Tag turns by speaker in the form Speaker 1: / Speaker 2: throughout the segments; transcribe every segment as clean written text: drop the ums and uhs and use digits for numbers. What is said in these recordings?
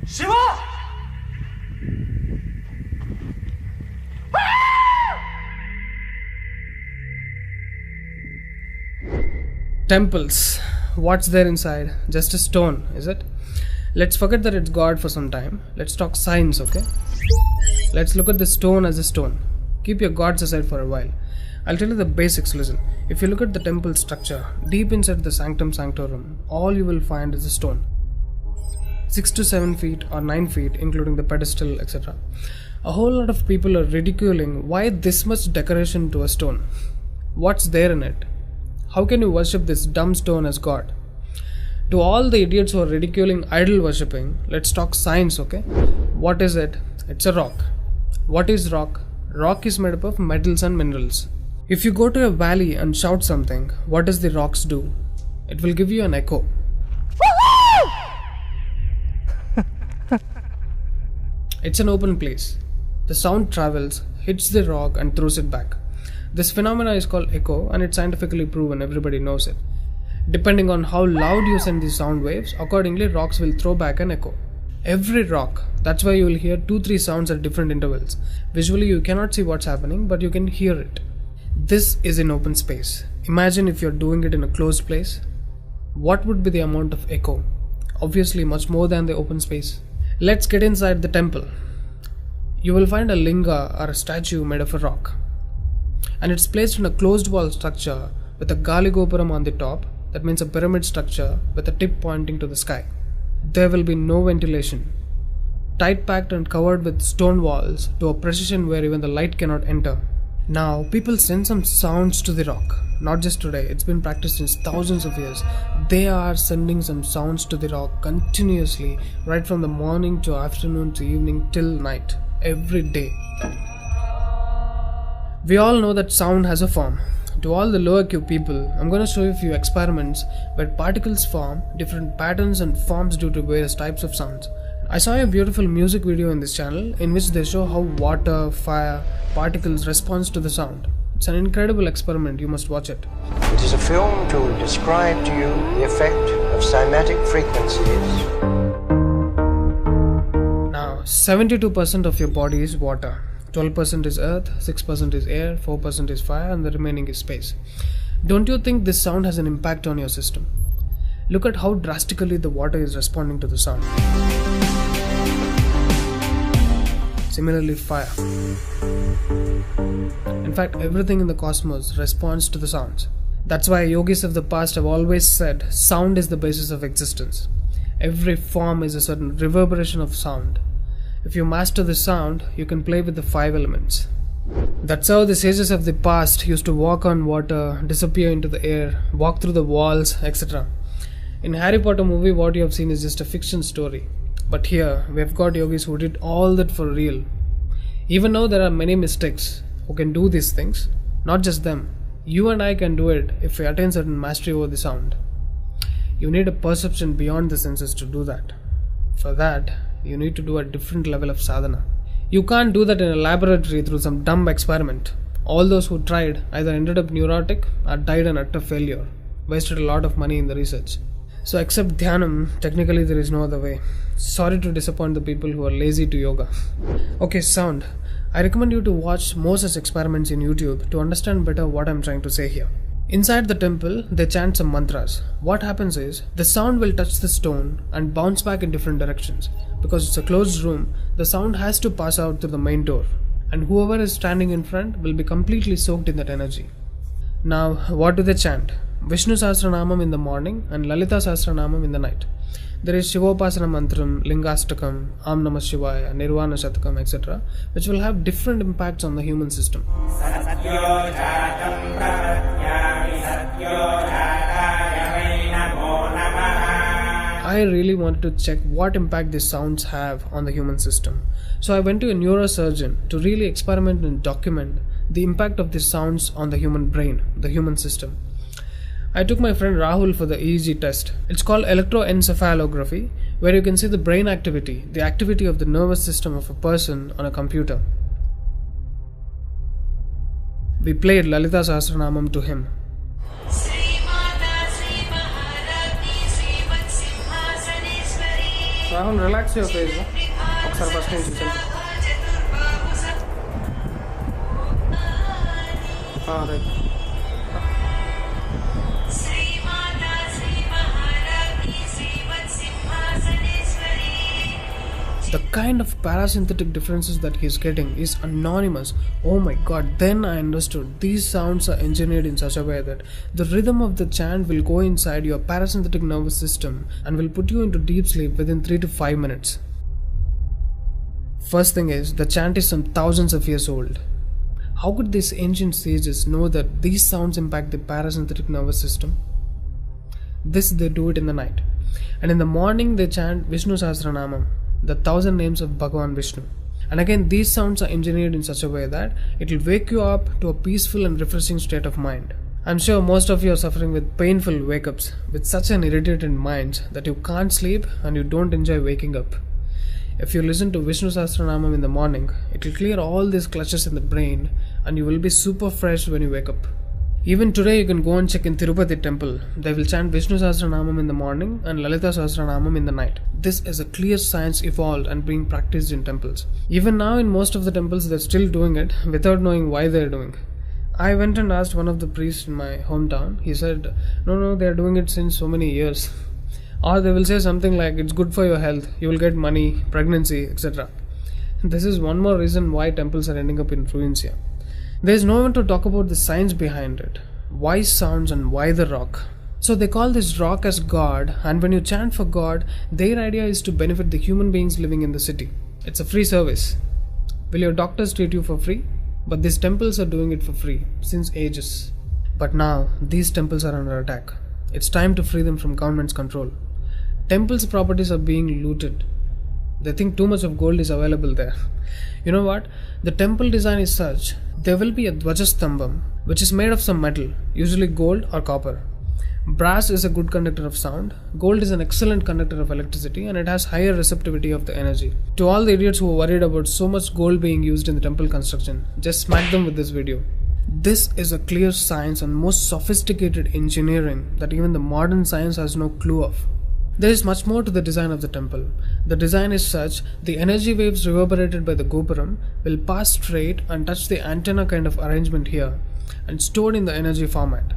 Speaker 1: Shiva!
Speaker 2: Temples. What's there inside? Just a stone, is it? Let's forget that it's God for some time. Let's talk science, okay? Let's look at the stone as a stone. Keep your gods aside for a while. I'll tell you the basics, listen. If you look at the temple structure, deep inside the sanctum sanctorum, all you will find is a stone. 6 to 7 feet or 9 feet, including the pedestal, etc. A whole lot of people are ridiculing why this much decoration to a stone. What's there in it? How can you worship this dumb stone as God? To all the idiots who are ridiculing idol worshipping, let's talk science, okay? What is it? It's a rock. What is rock? Rock is made up of metals and minerals. If you go to a valley and shout something, what does the rocks do? It will give you an echo. It's an open place. The sound travels, hits the rock and throws it back. This phenomena is called echo and it's scientifically proven, everybody knows it. Depending on how loud you send the sound waves, accordingly rocks will throw back an echo. Every rock, that's why you will hear 2-3 sounds at different intervals. Visually you cannot see what's happening, but you can hear it. This is in open space. Imagine if you're doing it in a closed place. What would be the amount of echo? Obviously much more than the open space. Let's get inside the temple. You will find a linga or a statue made of a rock. And it's placed in a closed wall structure with a Galigopuram on the top. That means a pyramid structure with a tip pointing to the sky. There will be no ventilation. Tight packed and covered with stone walls to a precision where even the light cannot enter. Now, people send some sounds to the rock. Not just today, it's been practiced since thousands of years. They are sending some sounds to the rock continuously, right from the morning to afternoon to evening till night, every day. We all know that sound has a form. To all the lower Q people, I'm going to show you a few experiments where particles form different patterns and forms due to various types of sounds. I saw a beautiful music video in this channel in which they show how water, fire, particles respond to the sound. It's an incredible experiment, you must watch it.
Speaker 3: It is a film to describe to you the effect of cymatic frequencies.
Speaker 2: Now, 72% of your body is water. 12% is earth, 6% is air, 4% is fire and the remaining is space. Don't you think this sound has an impact on your system? Look at how drastically the water is responding to the sound. Similarly, fire. In fact, everything in the cosmos responds to the sounds. That's why yogis of the past have always said sound is the basis of existence. Every form is a certain reverberation of sound. If you master the sound, you can play with the 5 elements. That's how the sages of the past used to walk on water, disappear into the air, walk through the walls, etc. In Harry Potter movie, what you have seen is just a fiction story. But here, we have got yogis who did all that for real. Even though there are many mystics who can do these things, not just them. You and I can do it if we attain certain mastery over the sound. You need a perception beyond the senses to do that. For that, you need to do a different level of sadhana. You can't do that in a laboratory through some dumb experiment. All those who tried either ended up neurotic or died an utter failure. Wasted a lot of money in the research. So except dhyanam, technically there is no other way. Sorry to disappoint the people who are lazy to yoga. Okay, sound. I recommend you to watch more such experiments in YouTube to understand better what I'm trying to say here. Inside the temple, they chant some mantras. What happens is, the sound will touch the stone and bounce back in different directions. Because it's a closed room, the sound has to pass out through the main door. And whoever is standing in front will be completely soaked in that energy. Now, what do they chant? Vishnu Sahasranamam in the morning and Lalita Sahasranamam in the night. There is Shivopasana Mantram, Lingastakam, Am Namah Shivaya, Nirvana Shatakam, etc., which will have different impacts on the human system. I really wanted to check what impact these sounds have on the human system. So I went to a neurosurgeon to really experiment and document the impact of these sounds on the human brain, the human system. I took my friend Rahul for the EEG test. It's called electroencephalography, where you can see the brain activity, the activity of the nervous system of a person on a computer. We played Lalita Sahasranamam to him.
Speaker 4: Sri. 3 Sri.
Speaker 2: Rahul, relax your face. ఒకసారి first నుంచి చెప్పు. Right. The kind of parasympathetic differences that he's getting is anonymous. Oh my god, then I understood. These sounds are engineered in such a way that the rhythm of the chant will go inside your parasympathetic nervous system and will put you into deep sleep within 3 to 5 minutes. First thing is, the chant is some thousands of years old. How could these ancient sages know that these sounds impact the parasympathetic nervous system? This they do it in the night. And in the morning they chant Vishnu Sahasranamam, the 1000 names of Bhagavan Vishnu. And again, these sounds are engineered in such a way that it will wake you up to a peaceful and refreshing state of mind. I'm sure most of you are suffering with painful wake-ups, with such an irritated mind that you can't sleep and you don't enjoy waking up. If you listen to Vishnu Sahasranamam in the morning, it will clear all these clutches in the brain and you will be super fresh when you wake up. Even today you can go and check in Tirupati temple. They will chant Vishnu Sahasranamam in the morning and Lalita Sahasranamam in the night. This is a clear science evolved and being practiced in temples. Even now in most of the temples they're still doing it without knowing why they're doing. I went and asked one of the priests in my hometown. He said, no, they're doing it since so many years. Or they will say something like, it's good for your health, you will get money, pregnancy, etc. This is one more reason why temples are ending up in ruins here. There is no one to talk about the science behind it. Why sounds and why the rock? So they call this rock as God, and when you chant for God, their idea is to benefit the human beings living in the city. It's a free service. Will your doctors treat you for free? But these temples are doing it for free, since ages. But now, these temples are under attack. It's time to free them from government's control. Temples' properties are being looted. They think too much of gold is available there. You know what? The temple design is such, there will be a Dvajastambam, which is made of some metal, usually gold or copper. Brass is a good conductor of sound, gold is an excellent conductor of electricity, and it has higher receptivity of the energy. To all the idiots who are worried about so much gold being used in the temple construction, just smack them with this video. This is a clear science and most sophisticated engineering that even the modern science has no clue of. There is much more to the design of the temple. The design is such, the energy waves reverberated by the gopuram will pass straight and touch the antenna kind of arrangement here and stored in the energy format.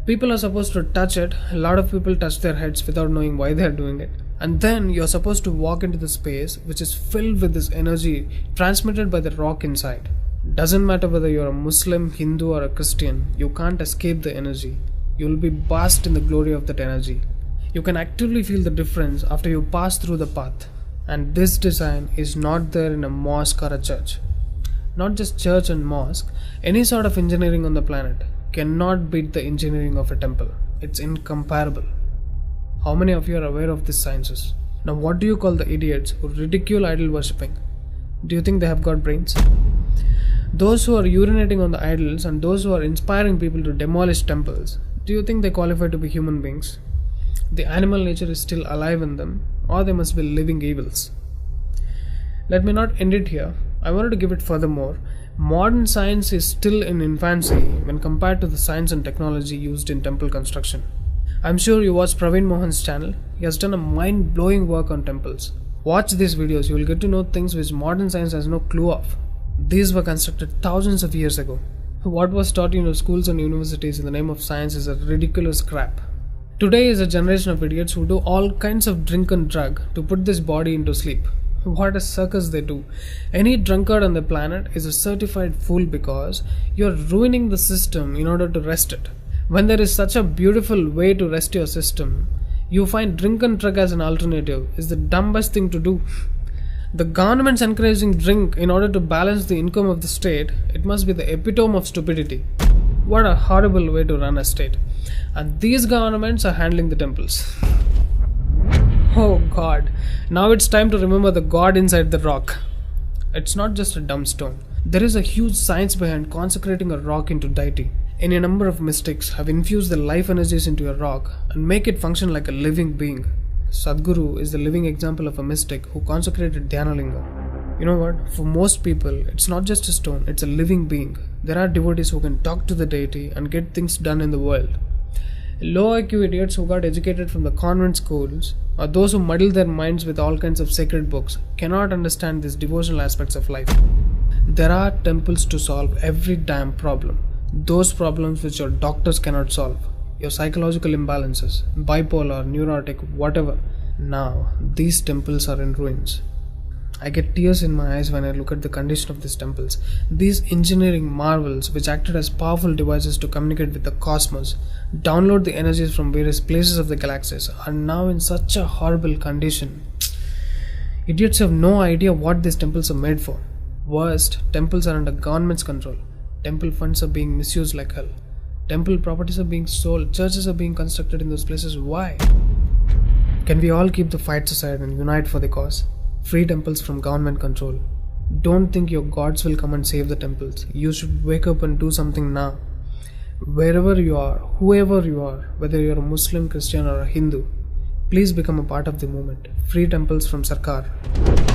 Speaker 2: People are supposed to touch it. A lot of people touch their heads without knowing why they are doing it. And then you are supposed to walk into the space which is filled with this energy transmitted by the rock inside. Doesn't matter whether you are a Muslim, Hindu or a Christian, you can't escape the energy. You will be bathed in the glory of that energy. You can actively feel the difference after you pass through the path. And this design is not there in a mosque or a church. Not just church and mosque, any sort of engineering on the planet cannot beat the engineering of a temple. It's incomparable. How many of you are aware of these sciences? Now what do you call the idiots who ridicule idol worshipping? Do you think they have got brains? Those who are urinating on the idols and those who are inspiring people to demolish temples, do you think they qualify to be human beings? The animal nature is still alive in them, or they must be living evils. Let me not end it here. I wanted to give it furthermore. Modern science is still in infancy when compared to the science and technology used in temple construction. I'm sure you watched Praveen Mohan's channel. He has done a mind-blowing work on temples. Watch these videos, you will get to know things which modern science has no clue of. These were constructed thousands of years ago. What was taught in your schools and universities in the name of science is a ridiculous crap. Today is a generation of idiots who do all kinds of drink and drug to put this body into sleep. What a circus they do. Any drunkard on the planet is a certified fool because you're ruining the system in order to rest it. When there is such a beautiful way to rest your system, you find drink and drug as an alternative is the dumbest thing to do. The government's encouraging drink in order to balance the income of the state, it must be the epitome of stupidity. What a horrible way to run a state. And these governments are handling the temples. Oh God, now it's time to remember the God inside the rock. It's not just a dumb stone. There is a huge science behind consecrating a rock into deity. Any number of mystics have infused the life energies into a rock and make it function like a living being. Sadhguru is the living example of a mystic who consecrated Dhyanalinga. You know what? For most people, it's not just a stone, it's a living being. There are devotees who can talk to the deity and get things done in the world. Low IQ idiots who got educated from the convent schools, or those who muddle their minds with all kinds of sacred books, cannot understand these devotional aspects of life. There are temples to solve every damn problem. Those problems which your doctors cannot solve. Your psychological imbalances, bipolar, neurotic, whatever. Now, these temples are in ruins. I get tears in my eyes when I look at the condition of these temples. These engineering marvels, which acted as powerful devices to communicate with the cosmos, download the energies from various places of the galaxies, are now in such a horrible condition. Idiots have no idea what these temples are made for. Worst, temples are under government's control. Temple funds are being misused like hell. Temple properties are being sold. Churches are being constructed in those places. Why? Can we all keep the fights aside and unite for the cause? Free temples from government control. Don't think your gods will come and save the temples. You should wake up and do something now. Wherever you are, whoever you are, whether you're a Muslim, Christian or a Hindu, please become a part of the movement. Free temples from Sarkar.